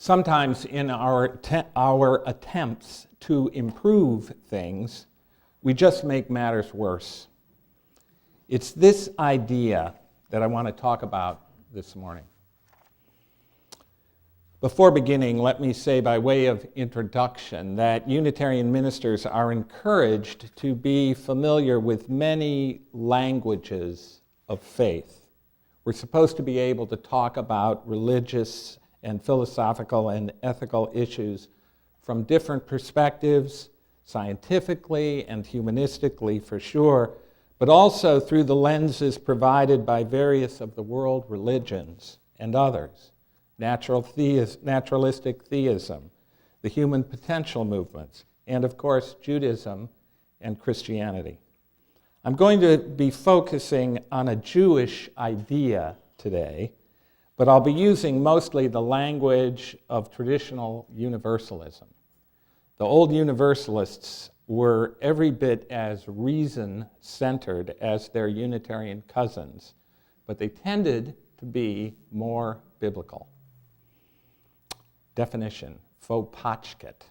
Sometimes in our attempts to improve things, we just make matters worse. It's this idea that I want to talk about this morning. Before beginning, let me say by way of introduction that Unitarian ministers are encouraged to be familiar with many languages of faith. We're supposed to be able to talk about religious and philosophical and ethical issues from different perspectives, scientifically and humanistically for sure, but also through the lenses provided by various of the world religions and others. Naturalistic theism, the human potential movements, and of course Judaism and Christianity. I'm going to be focusing on a Jewish idea today, but I'll be using mostly the language of traditional universalism. The old universalists were every bit as reason-centered as their Unitarian cousins, but they tended to be more biblical. Definition, Farpotschket,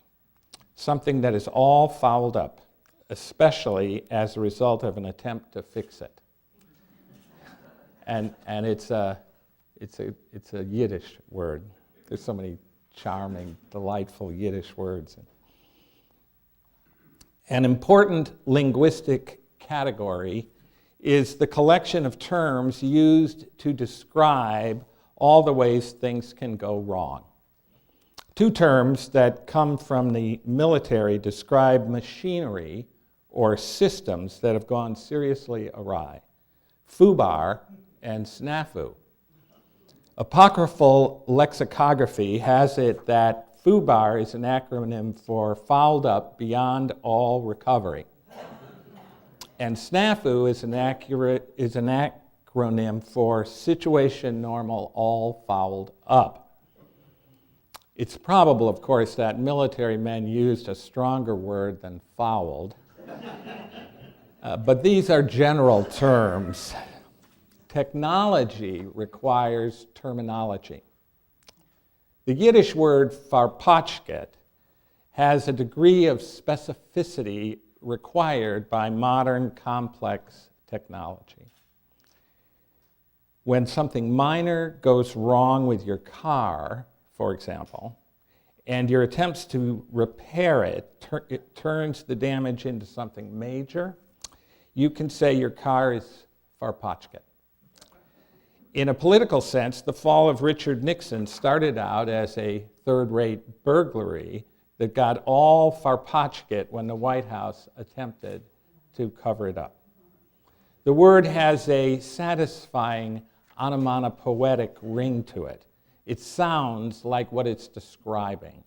something that is all fouled up, especially as a result of an attempt to fix it. And it's a Yiddish word. There's so many charming, delightful Yiddish words. An important linguistic category is the collection of terms used to describe all the ways things can go wrong. Two terms that come from the military describe machinery or systems that have gone seriously awry: foobar and snafu. Apocryphal lexicography has it that foobar is an acronym for fouled up beyond all recovery, and snafu is an acronym for situation normal all fouled up. It's probable, of course, that military men used a stronger word than fouled, but these are general terms. Technology requires terminology. The Yiddish word Farpotschket has a degree of specificity required by modern complex technology. When something minor goes wrong with your car, for example, and your attempts to repair it, it turns the damage into something major, you can say your car is Farpotschket. In a political sense, the fall of Richard Nixon started out as a third-rate burglary that got all Farpotschket when the White House attempted to cover it up. The word has a satisfying onomatopoetic ring to it. It sounds like what it's describing.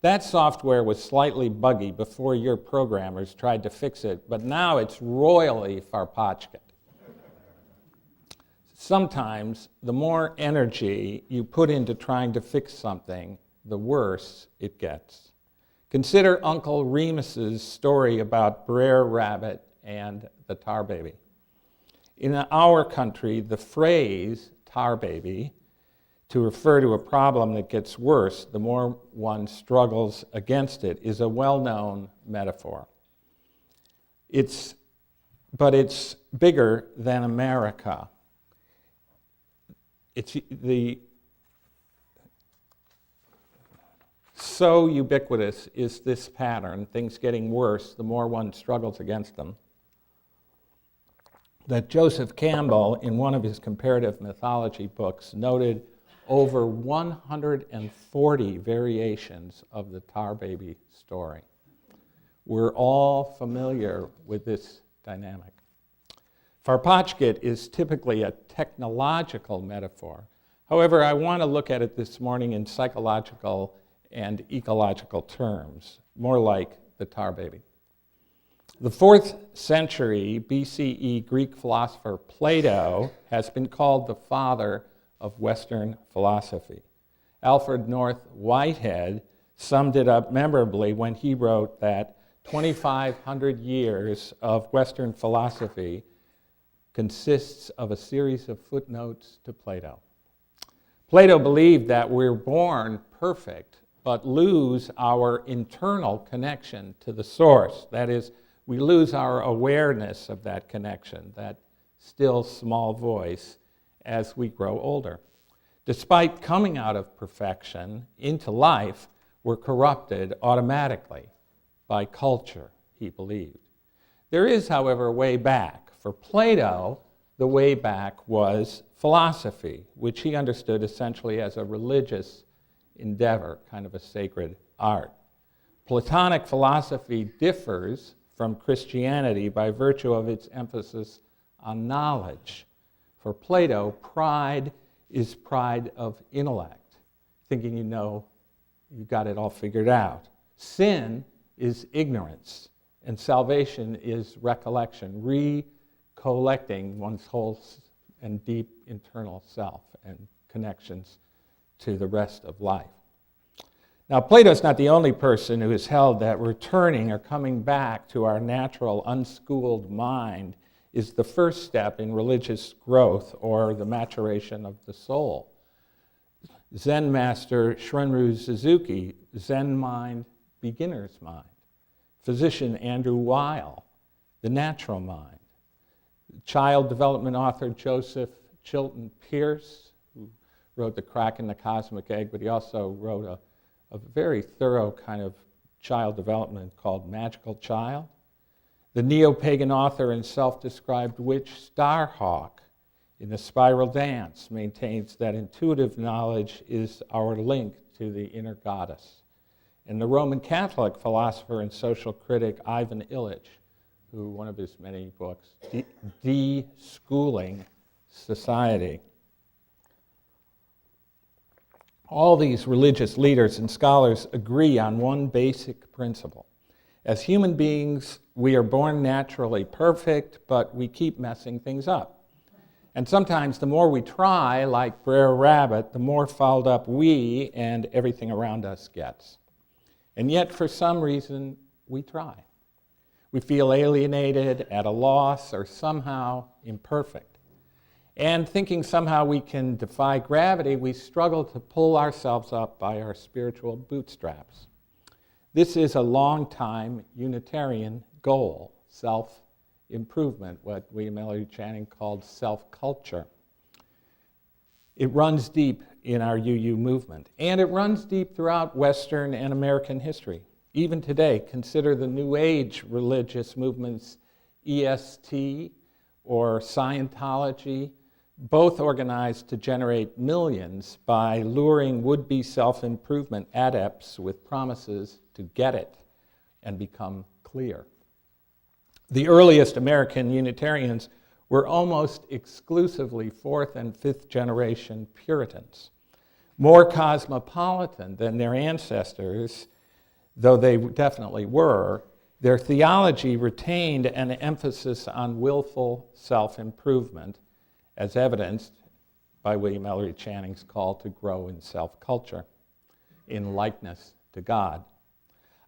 That software was slightly buggy before your programmers tried to fix it, but now it's royally Farpotschket. Sometimes the more energy you put into trying to fix something, the worse it gets. Consider Uncle Remus's story about Brer Rabbit and the tar baby. In our country, the phrase tar baby, to refer to a problem that gets worse the more one struggles against it, is a well-known metaphor. But it's bigger than America. So ubiquitous is this pattern, things getting worse the more one struggles against them, that Joseph Campbell, in one of his comparative mythology books, noted over 140 variations of the tar baby story. We're all familiar with this dynamic. Farpotschket is typically a technological metaphor. However, I want to look at it this morning in psychological and ecological terms, more like the tar baby. The 4th century BCE Greek philosopher Plato has been called the father of Western philosophy. Alfred North Whitehead summed it up memorably when he wrote that 2,500 years of Western philosophy consists of a series of footnotes to Plato. Plato believed that we're born perfect, but lose our internal connection to the source. That is, we lose our awareness of that connection, that still small voice, as we grow older. Despite coming out of perfection into life, we're corrupted automatically by culture, he believed. There is, however, a way back. For Plato, the way back was philosophy, which he understood essentially as a religious endeavor, kind of a sacred art. Platonic philosophy differs from Christianity by virtue of its emphasis on knowledge. For Plato, pride is pride of intellect, thinking you got it all figured out. Sin is ignorance, and salvation is recollection, recollecting one's whole and deep internal self and connections to the rest of life. Now, Plato's not the only person who has held that returning or coming back to our natural, unschooled mind is the first step in religious growth or the maturation of the soul. Zen master Shunryu Suzuki, Zen mind, beginner's mind. Physician Andrew Weil, the natural mind. Child development author Joseph Chilton Pearce, who wrote The Crack in the Cosmic Egg, but he also wrote a very thorough kind of child development called Magical Child. The neo-pagan author and self-described witch Starhawk in The Spiral Dance maintains that intuitive knowledge is our link to the inner goddess. And the Roman Catholic philosopher and social critic Ivan Illich, who one of his many books, De-Schooling Society. All these religious leaders and scholars agree on one basic principle. As human beings, we are born naturally perfect, but we keep messing things up. And sometimes the more we try, like Brer Rabbit, the more fouled up we and everything around us gets. And yet, for some reason, we try. We feel alienated, at a loss, or somehow imperfect. And thinking somehow we can defy gravity, we struggle to pull ourselves up by our spiritual bootstraps. This is a long-time Unitarian goal, self-improvement, what William Ellery Channing called self-culture. It runs deep in our UU movement, and it runs deep throughout Western and American history. Even today, consider the New Age religious movements, EST or Scientology, both organized to generate millions by luring would-be self-improvement adepts with promises to get it and become clear. The earliest American Unitarians were almost exclusively fourth and fifth generation Puritans, more cosmopolitan than their ancestors, though they definitely were. Their theology retained an emphasis on willful self-improvement, as evidenced by William Ellery Channing's call to grow in self-culture, in likeness to God.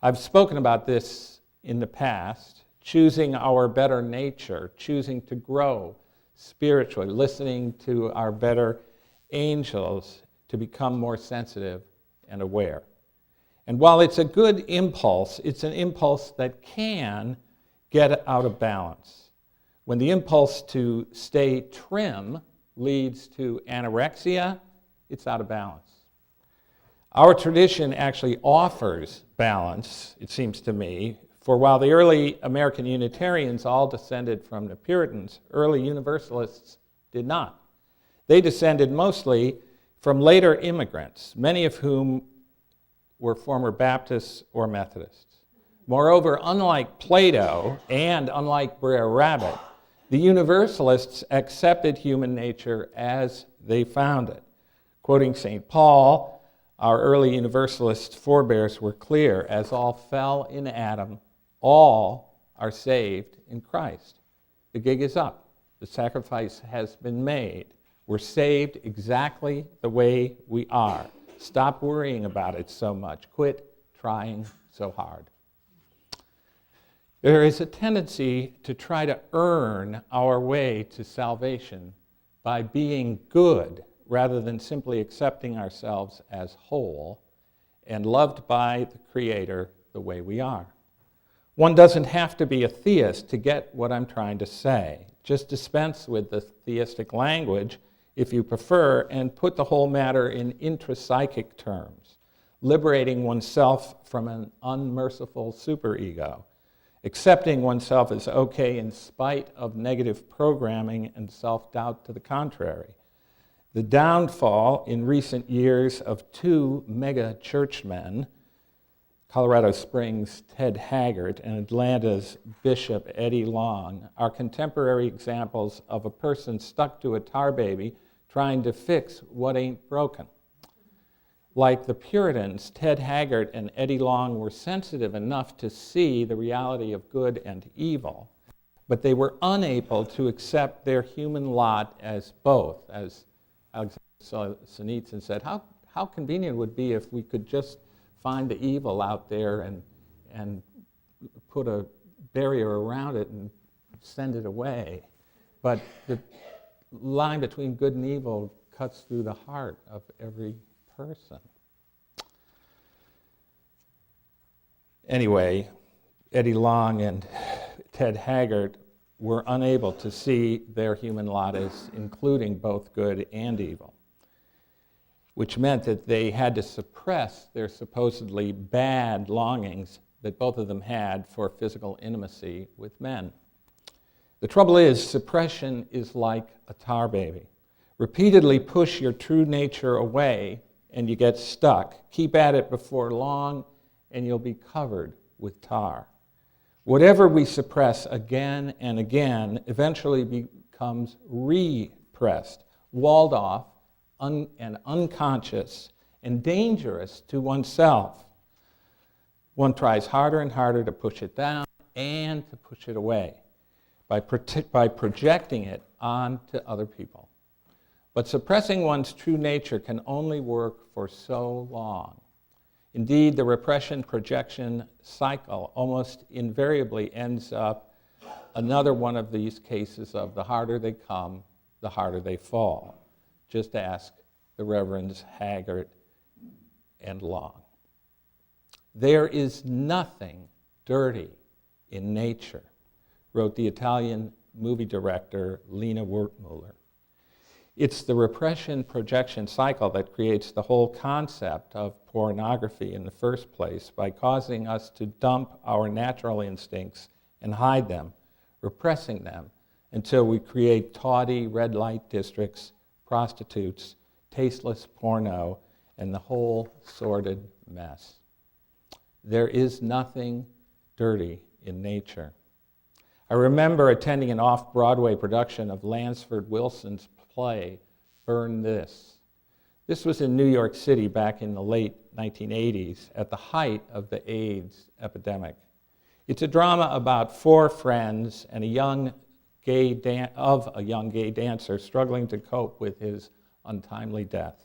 I've spoken about this in the past, choosing our better nature, choosing to grow spiritually, listening to our better angels to become more sensitive and aware. And while it's a good impulse, it's an impulse that can get out of balance. When the impulse to stay trim leads to anorexia, it's out of balance. Our tradition actually offers balance, it seems to me, for while the early American Unitarians all descended from the Puritans, early Universalists did not. They descended mostly from later immigrants, many of whom were former Baptists or Methodists. Moreover, unlike Plato and unlike Brer Rabbit, the Universalists accepted human nature as they found it. Quoting St. Paul, our early Universalist forebears were clear, as all fell in Adam, all are saved in Christ. The gig is up. The sacrifice has been made. We're saved exactly the way we are. Stop worrying about it so much. Quit trying so hard. There is a tendency to try to earn our way to salvation by being good rather than simply accepting ourselves as whole and loved by the Creator the way we are. One doesn't have to be a theist to get what I'm trying to say. Just dispense with the theistic language, if you prefer, and put the whole matter in intrapsychic terms, liberating oneself from an unmerciful superego, accepting oneself as okay in spite of negative programming and self-doubt to the contrary. The downfall in recent years of two mega churchmen, Colorado Springs' Ted Haggard and Atlanta's Bishop Eddie Long, are contemporary examples of a person stuck to a tar baby trying to fix what ain't broken. Like the Puritans, Ted Haggard and Eddie Long were sensitive enough to see the reality of good and evil, but they were unable to accept their human lot as both. As Alexander Solzhenitsyn said, how convenient it would be if we could just find the evil out there and put a barrier around it and send it away. But the line between good and evil cuts through the heart of every person. Anyway, Eddie Long and Ted Haggard were unable to see their human lot as including both good and evil, which meant that they had to suppress their supposedly bad longings that both of them had for physical intimacy with men. The trouble is, suppression is like a tar baby. Repeatedly push your true nature away and you get stuck. Keep at it before long and you'll be covered with tar. Whatever we suppress again and again eventually becomes repressed, walled off, and unconscious and dangerous to oneself. One tries harder and harder to push it down and to push it away by projecting it onto other people. But suppressing one's true nature can only work for so long. Indeed, the repression-projection cycle almost invariably ends up another one of these cases of the harder they come, the harder they fall. Just ask the Reverends Haggard and Long. There is nothing dirty in nature, wrote the Italian movie director Lina Wertmuller. It's the repression-projection cycle that creates the whole concept of pornography in the first place by causing us to dump our natural instincts and hide them, repressing them until we create tawdry red light districts, prostitutes, tasteless porno, and the whole sordid mess. There is nothing dirty in nature. I remember attending an off-Broadway production of Lansford Wilson's play, Burn This. This was in New York City back in the late 1980s at the height of the AIDS epidemic. It's a drama about four friends and a young gay dancer struggling to cope with his untimely death.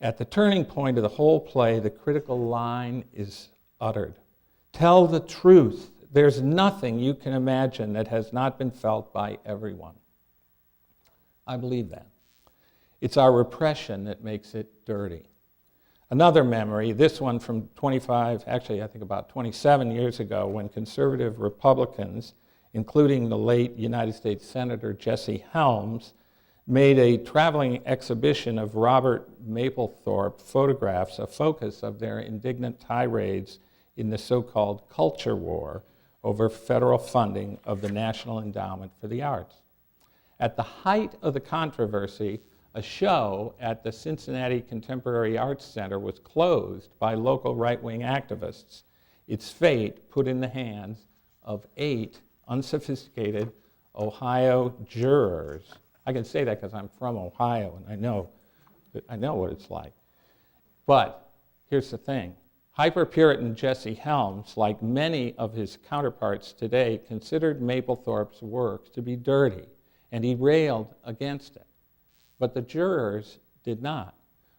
At the turning point of the whole play, the critical line is uttered. Tell the truth. There's nothing you can imagine that has not been felt by everyone. I believe that. It's our repression that makes it dirty. Another memory, this one from 25, actually I think about 27 years ago, when conservative Republicans, including the late United States Senator Jesse Helms, made a traveling exhibition of Robert Mapplethorpe photographs a focus of their indignant tirades in the so-called culture war over federal funding of the National Endowment for the Arts. At the height of the controversy, a show at the Cincinnati Contemporary Arts Center was closed by local right-wing activists, its fate put in the hands of 8 unsophisticated Ohio jurors. I can say that because I'm from Ohio and I know what it's like. But here's the thing. Hyper-Puritan Jesse Helms, like many of his counterparts today, considered Mapplethorpe's work to be dirty, and he railed against it. But the jurors did not,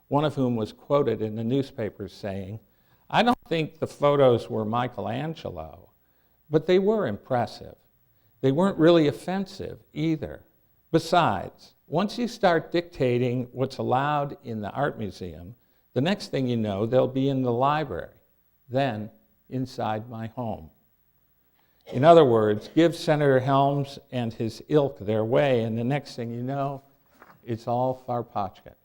one of whom was quoted in the newspapers saying, "I don't think the photos were Michelangelo, but they were impressive. They weren't really offensive either. Besides, Once you start dictating what's allowed in the art museum, the next thing you know, they'll be in the library, then inside my home. In other words, give Senator Helms and his ilk their way, and the next thing you know, it's all Farpotschket.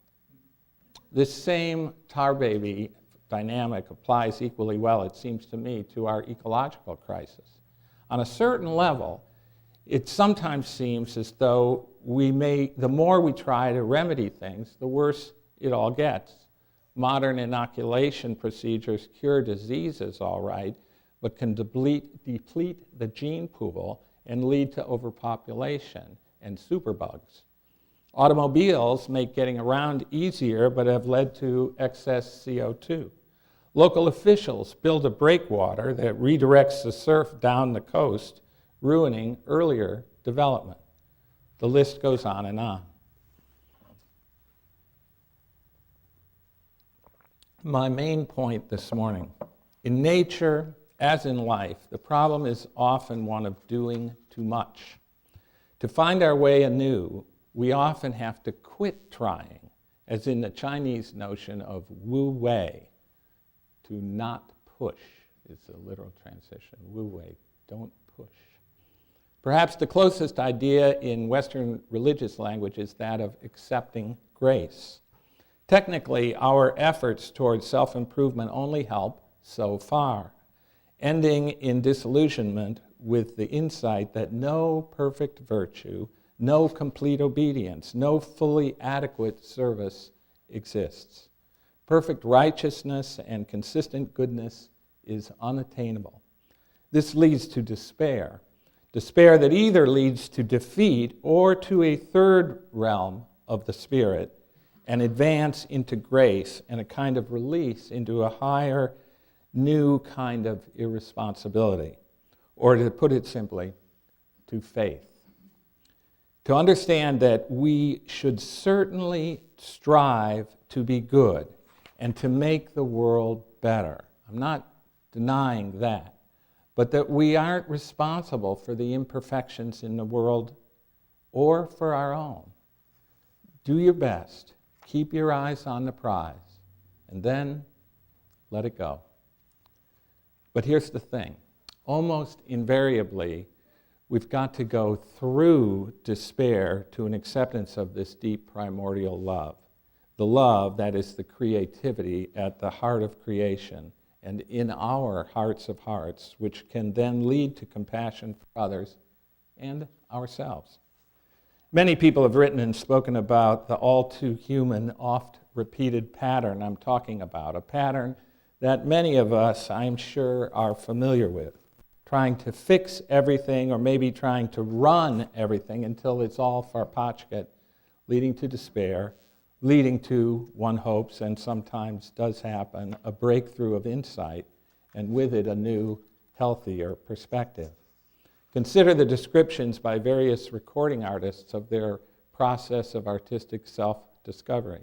This same tar baby dynamic applies equally well, it seems to me, to our ecological crisis. On a certain level, it sometimes seems as though the more we try to remedy things, the worse it all gets. Modern inoculation procedures cure diseases, all right, but can deplete the gene pool and lead to overpopulation and superbugs. Automobiles make getting around easier, but have led to excess CO2. Local officials build a breakwater that redirects the surf down the coast, ruining earlier development. The list goes on and on. My main point this morning, in nature, as in life, the problem is often one of doing too much. To find our way anew, we often have to quit trying, as in the Chinese notion of wu wei, to not push is the literal translation. Wu wei, don't push. Perhaps the closest idea in Western religious language is that of accepting grace. Technically, our efforts towards self-improvement only help so far, ending in disillusionment with the insight that no perfect virtue, no complete obedience, no fully adequate service exists. Perfect righteousness and consistent goodness is unattainable. This leads to despair that either leads to defeat or to a third realm of the Spirit, an advance into grace and a kind of release into a higher, new kind of irresponsibility. Or to put it simply, to faith. To understand that we should certainly strive to be good and to make the world better. I'm not denying that. But that we aren't responsible for the imperfections in the world or for our own. Do your best. Keep your eyes on the prize. And then let it go. But here's the thing. Almost invariably, we've got to go through despair to an acceptance of this deep primordial love. The love that is the creativity at the heart of creation and in our hearts of hearts, which can then lead to compassion for others and ourselves. Many people have written and spoken about the all-too-human, oft-repeated pattern I'm talking about, a pattern that many of us, I'm sure, are familiar with, trying to fix everything or maybe trying to run everything until it's all Farpotschket, leading to despair, leading to, one hopes, and sometimes does happen, a breakthrough of insight, and with it a new, healthier perspective. Consider the descriptions by various recording artists of their process of artistic self-discovery.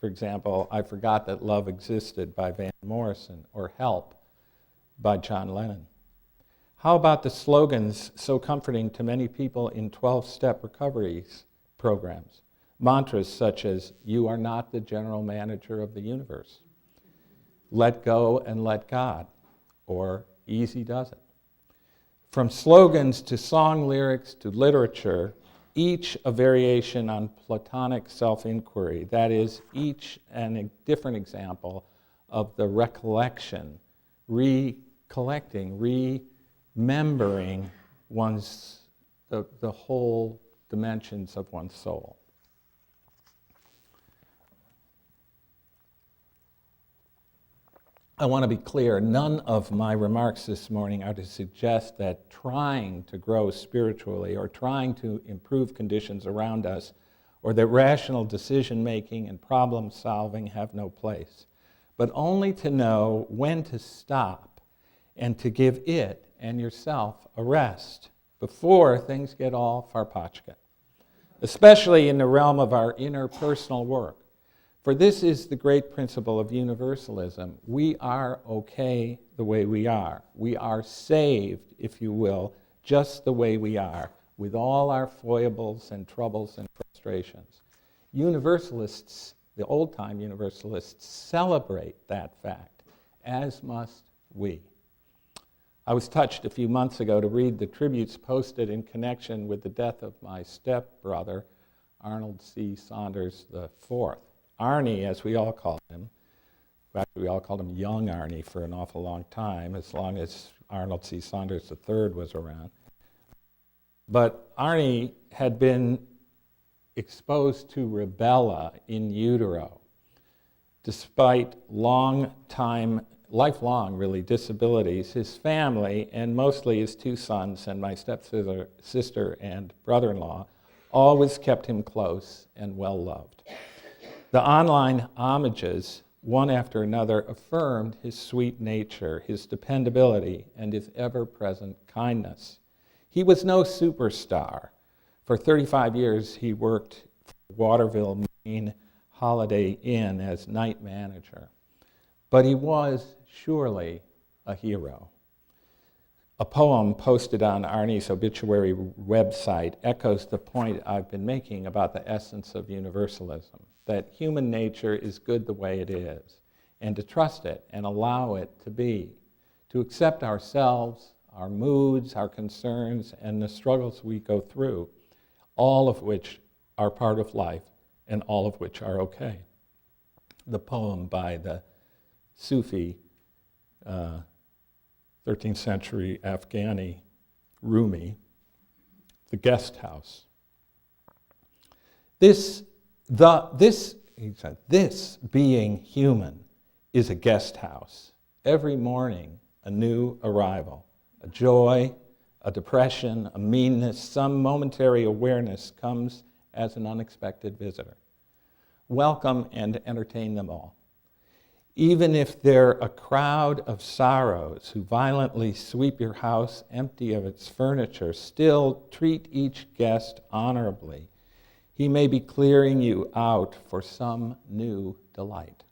For example, I Forgot That Love Existed by Van Morrison, or Help by John Lennon. How about the slogans so comforting to many people in 12-step recovery programs? Mantras such as, "You are not the general manager of the universe," "Let go and let God," or "Easy does it." From slogans to song lyrics to literature, each a variation on Platonic self-inquiry, that is, each a different example of the recollection, recollecting, remembering the whole dimensions of one's soul. I want to be clear, none of my remarks this morning are to suggest that trying to grow spiritually or trying to improve conditions around us or that rational decision-making and problem-solving have no place, but only to know when to stop and to give it and yourself a rest before things get all Farpotschket, especially in the realm of our interpersonal work. For this is the great principle of universalism. We are okay the way we are. We are saved, if you will, just the way we are, with all our foibles and troubles and frustrations. illustrations. Universalists, the old-time Universalists, celebrate that fact, as must we. I was touched a few months ago to read the tributes posted in connection with the death of my stepbrother, Arnold C. Saunders IV. Arnie, as we all called him. Actually, we all called him Young Arnie for an awful long time, as long as Arnold C. Saunders III was around. But Arnie had been exposed to rubella in utero. Despite lifelong really disabilities, his family, and mostly his two sons and my sister and brother-in-law, always kept him close and well-loved. The online homages, one after another, affirmed his sweet nature, his dependability, and his ever-present kindness. He was no superstar. For 35 years, he worked for Waterville, Maine Holiday Inn as night manager. But he was surely a hero. A poem posted on Arnie's obituary website echoes the point I've been making about the essence of universalism, that human nature is good the way it is, and to trust it and allow it to be, to accept ourselves, our moods, our concerns, and the struggles we go through, all of which are part of life and all of which are okay. The poem by the Sufi 13th century Afghani Rumi, The Guest House. He said, this being human is a guest house. Every morning, a new arrival, a joy, a depression, a meanness, some momentary awareness comes as an unexpected visitor. Welcome and entertain them all. Even if they're a crowd of sorrows who violently sweep your house empty of its furniture, still treat each guest honorably. He may be clearing you out for some new delight.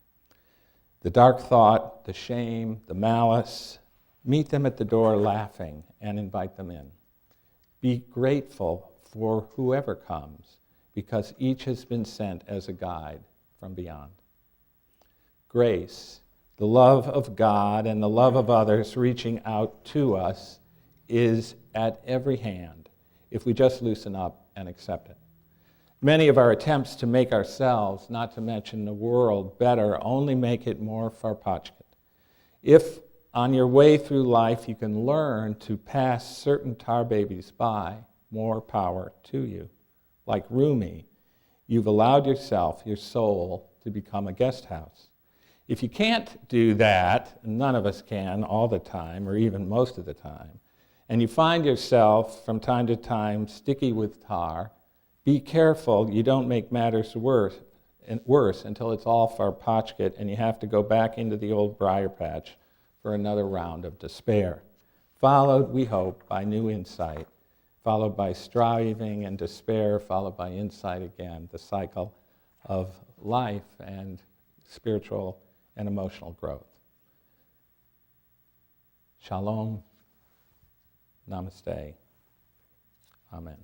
The dark thought, the shame, the malice, meet them at the door laughing and invite them in. Be grateful for whoever comes, because each has been sent as a guide from beyond. Grace, the love of God and the love of others reaching out to us, is at every hand if we just loosen up and accept it. Many of our attempts to make ourselves, not to mention the world, better only make it more Farpotschket. If on your way through life you can learn to pass certain tar babies by, more power to you. Like Rumi, you've allowed yourself, your soul, to become a guest house. If you can't do that, and none of us can all the time, or even most of the time, and you find yourself from time to time sticky with tar, be careful you don't make matters worse until it's all Farpotschket and you have to go back into the old briar patch for another round of despair. Followed, we hope, by new insight, followed by striving and despair, followed by insight again, the cycle of life and spiritual and emotional growth. Shalom. Namaste. Amen.